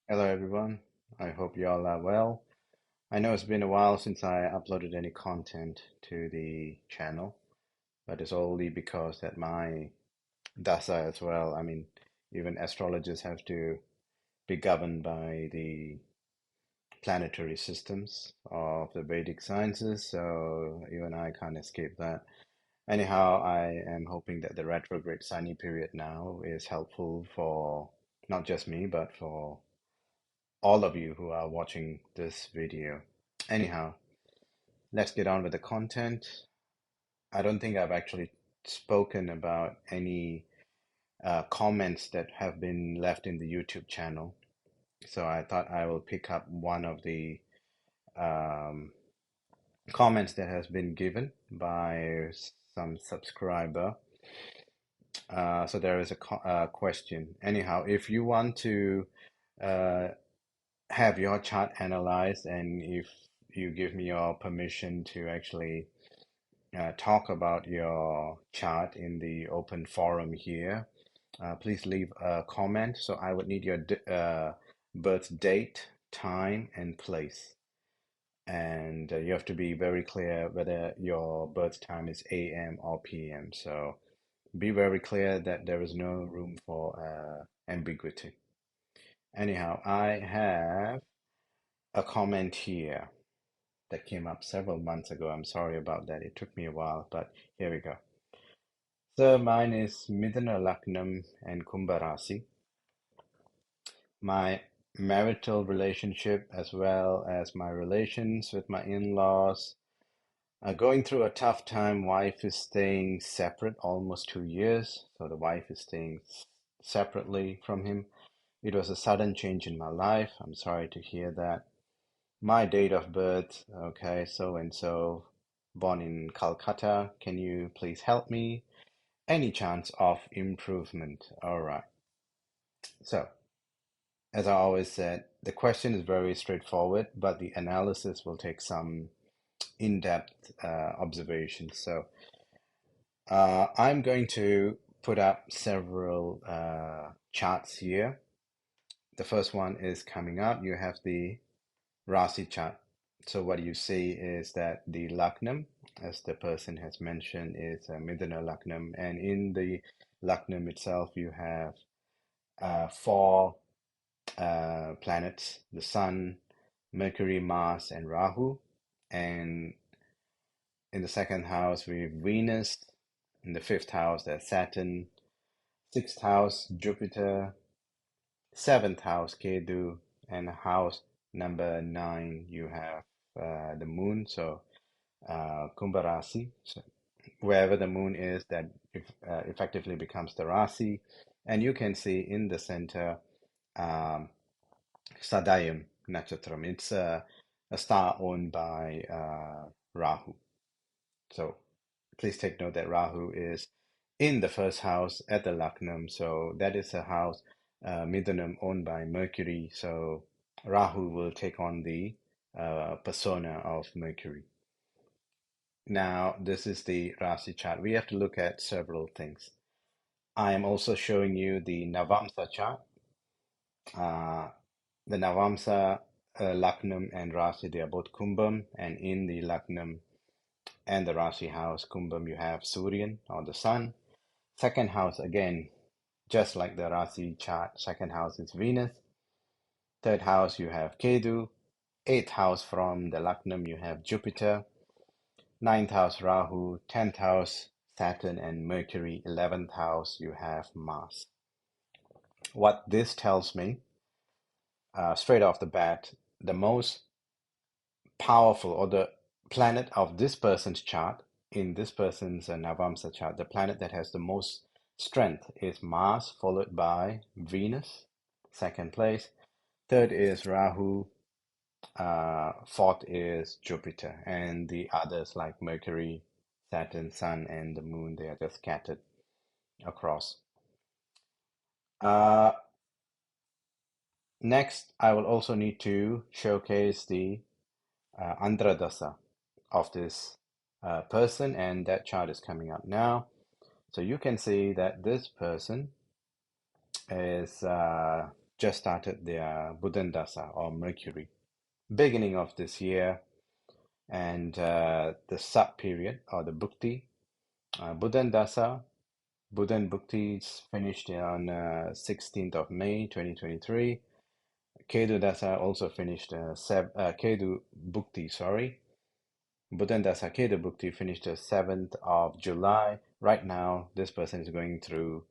Hello everyone. I hope you all are well. I know it's been a while since I uploaded any content to the channel, but it's only because that my dasa as well. I mean, even astrologers have to be governed by the planetary systems of the Vedic sciences, so even I can't escape that. Anyhow, I am hoping that the retrograde sunny period now is helpful for not just me, but for all of you who are watching this video. Anyhow, let's get on with the content. I don't think I've actually spoken about any comments that have been left in the YouTube channel. So I thought I will pick up one of the um, comments that has been given by some subscriber. So there is a question. Anyhow, if you want to uh, have your chart analyzed and if you give me your permission to actually talk about your chart in the open forum here, please leave a comment. So I would need your birth date, time, and place. And you have to be very clear whether your birth time is AM or PM. So be very clear that there is no room for ambiguity. Anyhow, I have a comment here that came up several months ago. I'm sorry about that. It took me a while, but here we go. So mine is Midana Laknam and Kumbha Rasi. My marital relationship as well as my relations with my in-laws are going through a tough time. Wife is staying separate almost 2 years. So the wife is staying separately from him. It was a sudden change in my life. I'm sorry to hear that. My date of birth, okay, so and so, born in Calcutta. Can you please help me? Any chance of improvement? All right. So, as I always said, the question is very straightforward, but the analysis will take some in-depth observations. So, I'm going to put up several charts here. The first one is coming up. You have the Rasi chart. So what you see is that the Laknam, as the person has mentioned, is Midana Laknam, and in the Laknam itself, you have four planets: the Sun, Mercury, Mars, and Rahu. And in the second house, we have Venus. In the fifth house, there's Saturn. Sixth house, Jupiter. Seventh house, Ketu. And house number nine, you have the Moon. So Kumbha Rasi. So wherever the moon is, that effectively becomes the Rasi. And you can see in the center um, Sadayam Nakshatra. It's a star owned by Rahu. So please take note that Rahu is in the first house at the Laknam. So that is a house, Midunam, owned by Mercury. So Rahu will take on the persona of Mercury. Now, this is the Rasi chart. We have to look at several things. I am also showing you the Navamsa chart. Uh, the Navamsa, Laknam and Rasi, they are both Kumbham, and in the Laknam and the Rasi house, Kumbham, you have Suryan or the sun. Second house, again, just like the Rasi chart, second house is Venus. Third house, you have Ketu. Eighth house from the Laknam, you have Jupiter. Ninth house, Rahu. 10th house, Saturn and Mercury. 11th house, you have Mars. What this tells me, straight off the bat, the most powerful or the planet of this person's chart, in this person's Navamsa chart, the planet that has the most strength is Mars, followed by Venus, second place. Third is Rahu. Fourth is Jupiter. And the others like Mercury, Saturn, Sun, and the Moon, they are just scattered across. Uh, Next, I will also need to showcase the Andradasa of this person, and that chart is coming up now. So you can see that this person is just started their Buddhan Dasa or Mercury, beginning of this year, and the sub period or the Bhukti, Buddhan Dasa, Buddhan Bhukti is finished on 16th of May 2023. Kedu Dasa also finished Kedu Bhukti, sorry. Buddhan Dasa Kedu Bhukti finished the 7th of July. Right now, this person is going through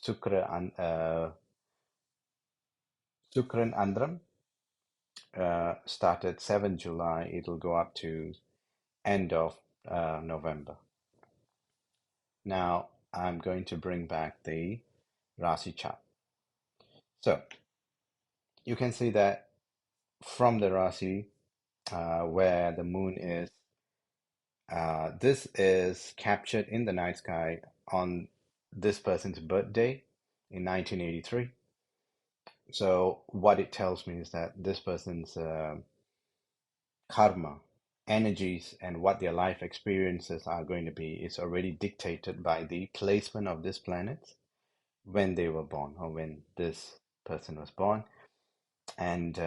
Sukran Andram. Started 7th July. It will go up to end of November. Now, I'm going to bring back the Rasi chart. So, you can see that from the Rasi, where the moon is, this is captured in the night sky on this person's birthday in 1983. So what it tells me is that this person's karma, energies, and what their life experiences are going to be is already dictated by the placement of this planet when they were born or when this person was born. And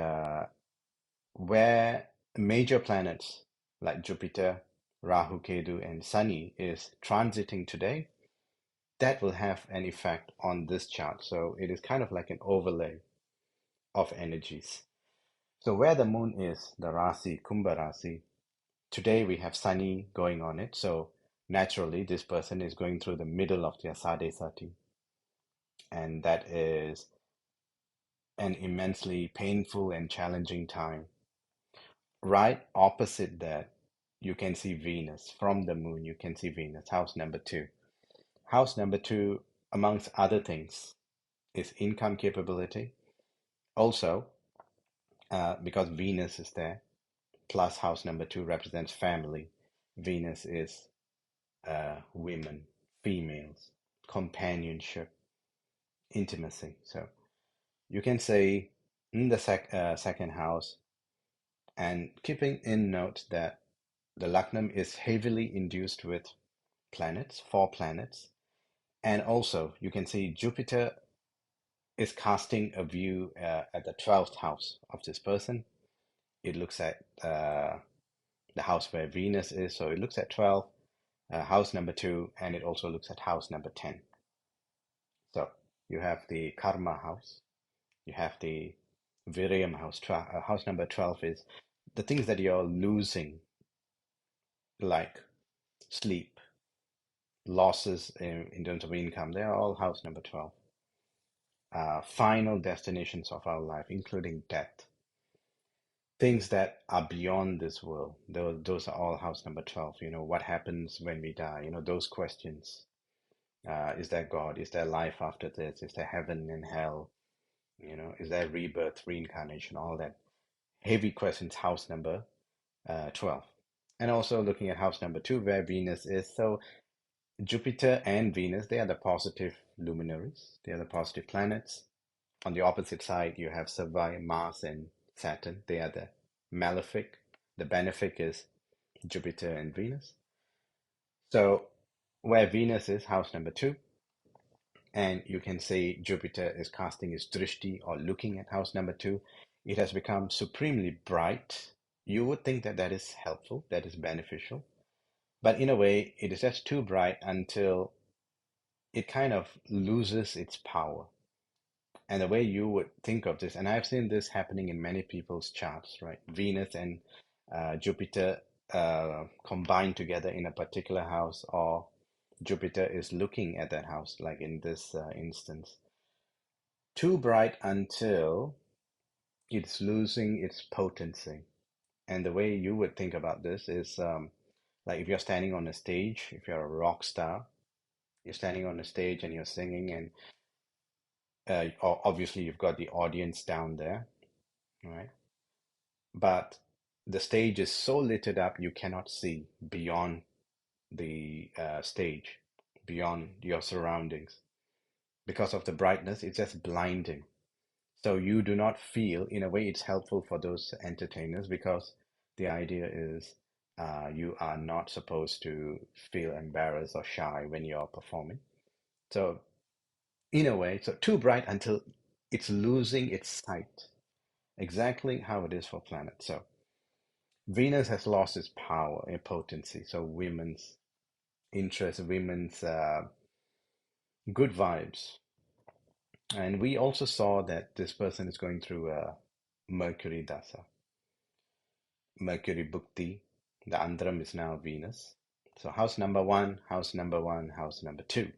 where major planets like Jupiter, Rahu, Ketu, and Sunny is transiting today, that will have an effect on this chart. So it is kind of like an overlay of energies. So where the moon is, the Rasi, Kumbha Rasi, today we have Sunny going on it. So naturally, this person is going through the middle of their Sade Sati. And that is an immensely painful and challenging time. Right opposite that, you can see Venus. From the moon, you can see Venus, house number two. House number two, amongst other things, is income capability. Also, because Venus is there, plus house number two represents family. Venus is women, females, companionship, intimacy. So you can say in the second house, and keeping in note that the Lugnam is heavily induced with planets, four planets, and also you can see Jupiter is casting a view at the 12th house of this person. It looks at the house where Venus is, so it looks at 12, house number 2, and it also looks at house number 10. So you have the karma house, you have the Viryam house. House number 12 is the things that you're losing, like sleep, losses in terms of income. They are all house number 12. Final destinations of our life, including death. Things that are beyond this world. Those are all house number 12. You know, what happens when we die? You know, those questions. Is there God? Is there life after this? Is there heaven and hell? You know, is there rebirth, reincarnation, all that? Heavy questions, house number 12. And also looking at house number 2, where Venus is. So Jupiter and Venus, they are the positive luminaries. They are the positive planets. On the opposite side, you have Sabai, Mars, and Saturn. They are the malefic. The benefic is Jupiter and Venus. So where Venus is, house number 2, and you can say Jupiter is casting his drishti or looking at house number 2, it has become supremely bright. You would think that that is helpful, that is beneficial. But in a way, it is just too bright until it kind of loses its power. And the way you would think of this, and I've seen this happening in many people's charts, right? Venus and Jupiter combined together in a particular house, or Jupiter is looking at that house, like in this instance. Too bright until it's losing its potency. And the way you would think about this is like if you're standing on a stage, if you're a rock star, you're standing on a stage and you're singing, and obviously you've got the audience down there, right? But the stage is so lit up you cannot see beyond the stage, beyond your surroundings. Because of the brightness, it's just blinding. So you do not feel, in a way, it's helpful for those entertainers because the idea is you are not supposed to feel embarrassed or shy when you're performing. So, in a way, so too bright until It's losing its sight, exactly how it is for planets. So Venus has lost its power and potency. So women's interest, women's good vibes. And we also saw that this person is going through a Mercury Dasa, Mercury Bhukti. The Andram is now Venus. So house number one, house number one, house number two,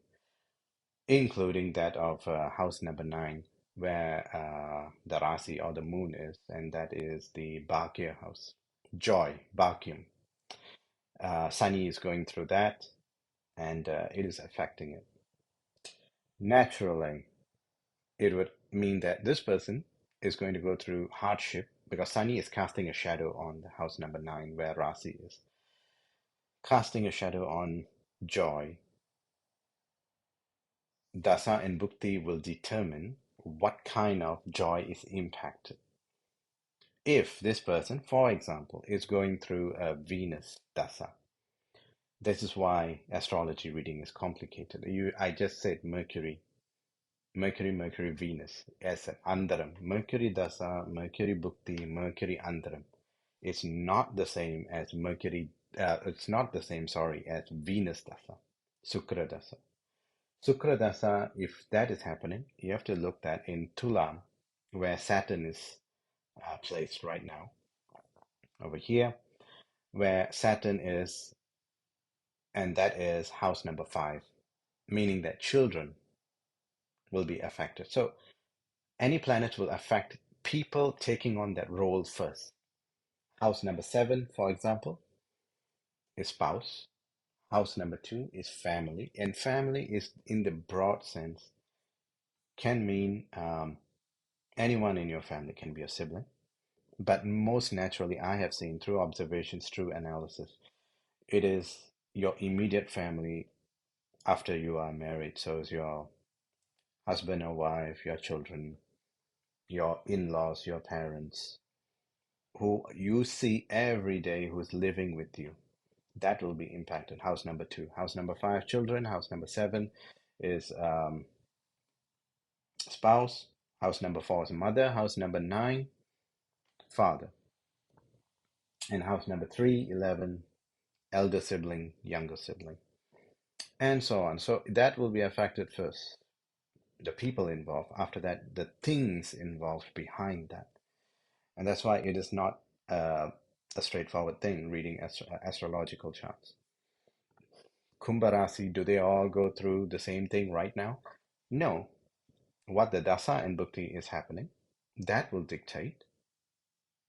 including that of house number nine, where the Rasi or the moon is, and that is the Bhagya house. Joy, Bhagyam. Sunny is going through that, and it is affecting it. Naturally, it would mean that this person is going to go through hardship because Sunny is casting a shadow on the house number nine, where Rasi is casting a shadow on joy. Dasa and Bhukti will determine what kind of joy is impacted. If this person, for example, is going through a Venus Dasa, this is why astrology reading is complicated. I just said Mercury, Venus as an Andaram. Mercury Dasa, Mercury Bhukti, Mercury Andaram. It's not the same as it's not the same, sorry, as Venus Dasa, Sukra Dasa. Sukra Dasa, if that is happening, you have to look at in Tulam, where Saturn is placed right now. Over here, where Saturn is, and that is house number five, meaning that children will be affected. So any planet will affect people taking on that role first. House number seven, for example, is spouse. House number two is family. And family is, in the broad sense, can mean anyone in your family can be a sibling. But most naturally, I have seen through observations, through analysis, it is your immediate family after you are married. So it's your husband or wife, your children, your in-laws, your parents, who you see every day, who's living with you. That will be impacted. House number two. House number five, children. House number seven is spouse. House number four is mother. House number nine, father. And house number 3, 11, elder sibling, younger sibling, and so on. So that will be affected first. The people involved. After that, the things involved behind that. And that's why it is not a straightforward thing reading astrological charts. Kumbharasi, do they all go through the same thing right now? No. What the Dasa and Bhukti is happening, that will dictate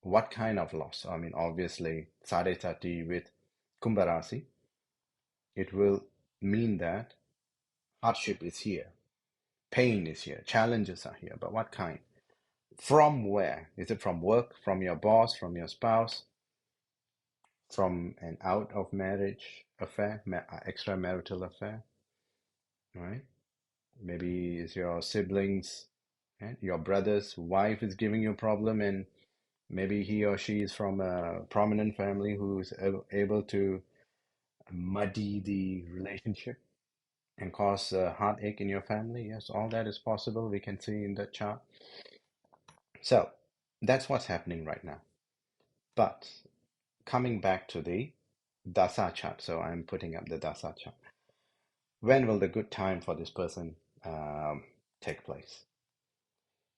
what kind of loss. I mean, obviously, Sadetati with Kumbharasi, it will mean that hardship is here, pain is here, challenges are here, but what kind? From where? Is it from work, from your boss, from your spouse, from an out of marriage affair, extramarital affair, right? Maybe it's your siblings, and your brother's wife is giving you a problem, and maybe he or she is from a prominent family who's able to muddy the relationship and cause a heartache in your family. Yes, all that is possible. We can see in the chart. So that's what's happening right now. But coming back to the Dasa chart, so I'm putting up the Dasa chart. When will the good time for this person take place?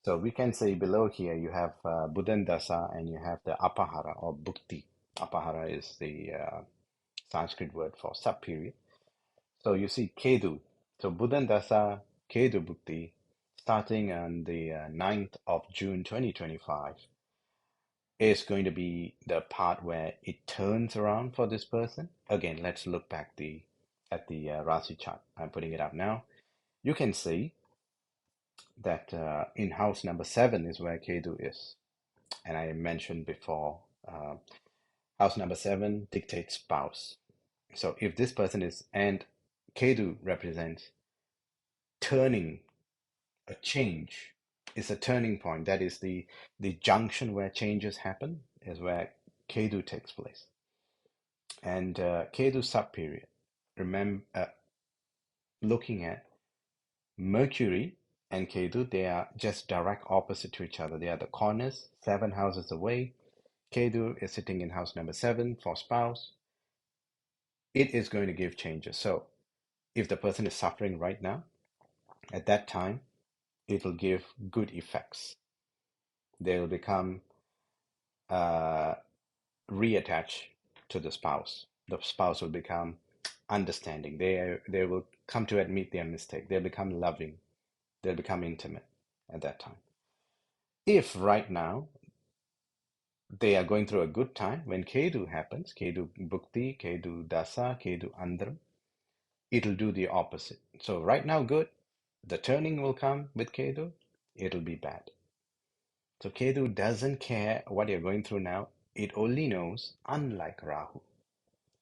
So we can say below here you have Buddhan Dasa and you have the Apahara or Bhukti. Apahara is the Sanskrit word for sub-period. So you see Kedu. So Buddhan Dasa, Kedu Bhukti, starting on the 9th of June 2025, is going to be the part where it turns around for this person. Again, let's look back at the Rasi chart. I'm putting it up now. You can see that in house number 7 is where Kedu is. And I mentioned before, house number 7 dictates spouse. So if this person is, and Kedu represents turning, a change, is a turning point. That is the junction where changes happen, is where Kedu takes place. And Ketu sub-period, remember, looking at Mercury and Ketu, they are just direct opposite to each other. They are the corners, 7 houses away. Ketu is sitting in house number 7 for spouse. It is going to give changes. So if the person is suffering right now, at that time, it will give good effects. They will become uh, reattached to the spouse. The spouse will become understanding. They will come to admit their mistake. They'll become loving. They'll become intimate at that time. If right now they are going through a good time, when Ketu happens, Ketu Bhukti, Ketu Dasa, Ketu Andram, it'll do the opposite. So right now, good. The turning will come with Ketu, it'll be bad. So Ketu doesn't care what you're going through now. It only knows, unlike Rahu.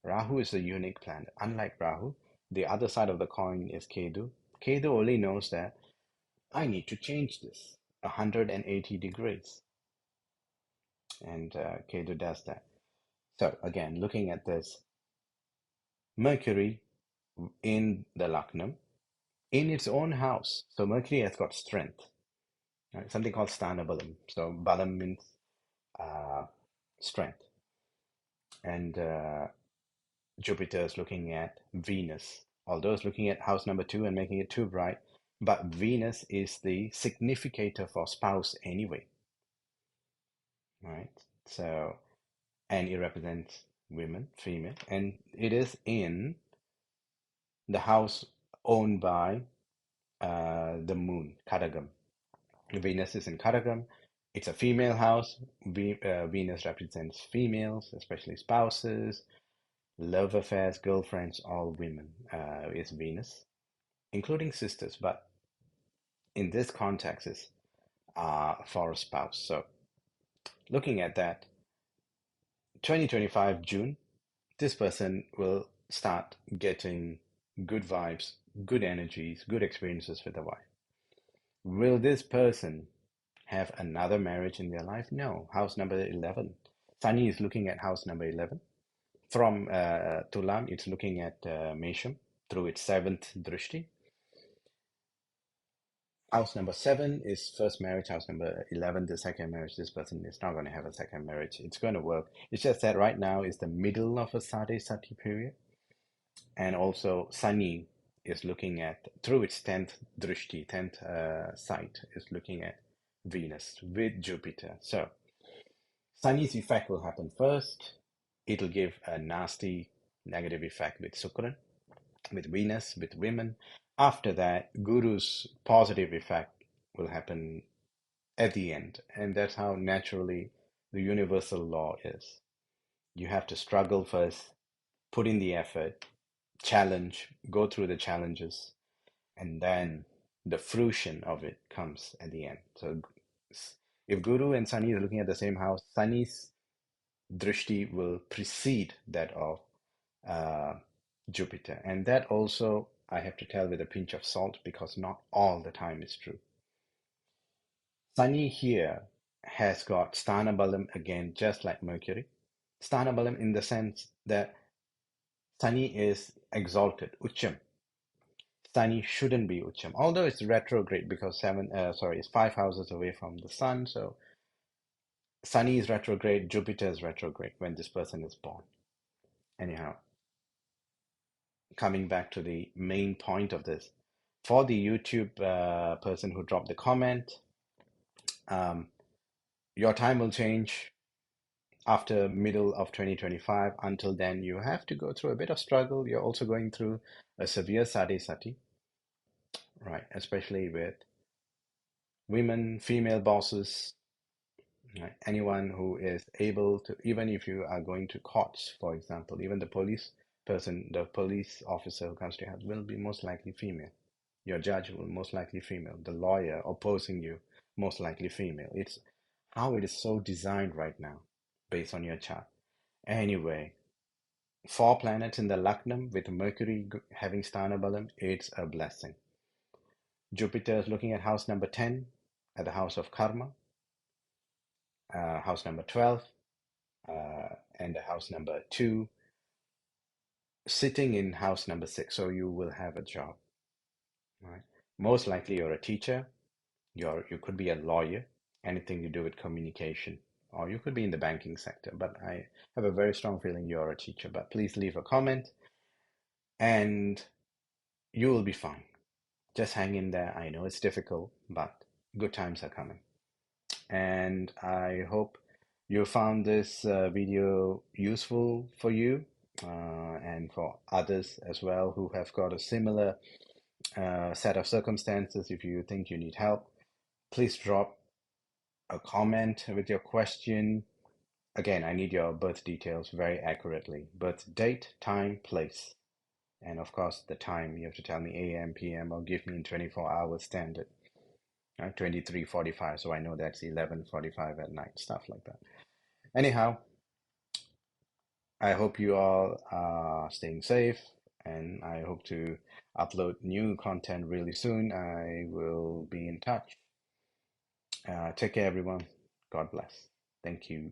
Rahu is a unique planet. Unlike Rahu, the other side of the coin is Ketu. Ketu only knows that I need to change this 180 degrees. And Ketu does that. So again, looking at this, Mercury in the Lugnam, in its own house. So Mercury has got strength, right? Something called Sthana Balam. So Balam means strength. And Jupiter is looking at Venus, although it's looking at house number 2 and making it too bright, but Venus is the significator for spouse anyway, right? So, and it represents women, female, and it is in the house owned by the moon, Kadagam. Venus is in Kadagam. It's a female house. Venus represents females, especially spouses, love affairs, girlfriends, all women is Venus, including sisters, but in this context is for a spouse. So looking at that, 2025 June, this person will start getting good vibes, good energies, good experiences with the wife. Will this person have another marriage in their life? No. House number 11. Sunny is looking at house number 11. From Tulam, it's looking at Mesham through its 7th Drishti. House number 7 is first marriage. House number 11, the second marriage. This person is not going to have a second marriage. It's going to work. It's just that right now is the middle of a Sade Sati period. And also Sunny is looking at, through its 10th Drishti, 10th sight, is looking at Venus with Jupiter. So Sunny's effect will happen first. It'll give a nasty negative effect with Sukran, with Venus, with women. After that, Guru's positive effect will happen at the end. And that's how naturally the universal law is. You have to struggle first, put in the effort, challenge, go through the challenges, and then the fruition of it comes at the end. So if Guru and Sunny are looking at the same house, Sunny's drishti will precede that of uh, Jupiter. And that also I have to tell with a pinch of salt because not all the time is true. Sunny here has got Sthana Balam again, just like Mercury. Sthana Balam in the sense that Sunny is exalted, Ucham. Sunny shouldn't be Ucham, although it's retrograde because it's 5 houses away from the sun. So Sunny is retrograde, Jupiter is retrograde when this person is born. Anyhow, coming back to the main point of this, for the YouTube person who dropped the comment, um, your time will change after middle of 2025. Until then, you have to go through a bit of struggle. You're also going through a severe sati sati, right? Especially with women, female bosses, right? Anyone who is able to, even if you are going to courts, for example, even the police person, the police officer who comes to your house will be most likely female. Your judge will most likely female. The lawyer opposing you, most likely female. It's how it is so designed right now, based on your chart. Anyway, 4 planets in the Lugnam with Mercury having Sthana Balam, it's a blessing. Jupiter is looking at house number 10, at the house of Karma, house number 12, and the house number 2, sitting in house number 6. So you will have a job, right? Most likely you're a teacher, you could be a lawyer, anything to do with communication, or you could be in the banking sector. But I have a very strong feeling you're a teacher. But please leave a comment and you will be fine. Just hang in there. I know it's difficult, but good times are coming. And I hope you found this video useful for you and for others as well who have got a similar set of circumstances. If you think you need help, please drop a comment with your question. Again, I need your birth details very accurately. Birth date, time, place. And of course, the time. You have to tell me AM, PM, or give me in 24 hours standard. 23:45, so I know that's 11:45 at night, stuff like that. Anyhow, I hope you all are staying safe, and I hope to upload new content really soon. I will be in touch. Take care, everyone. God bless. Thank you.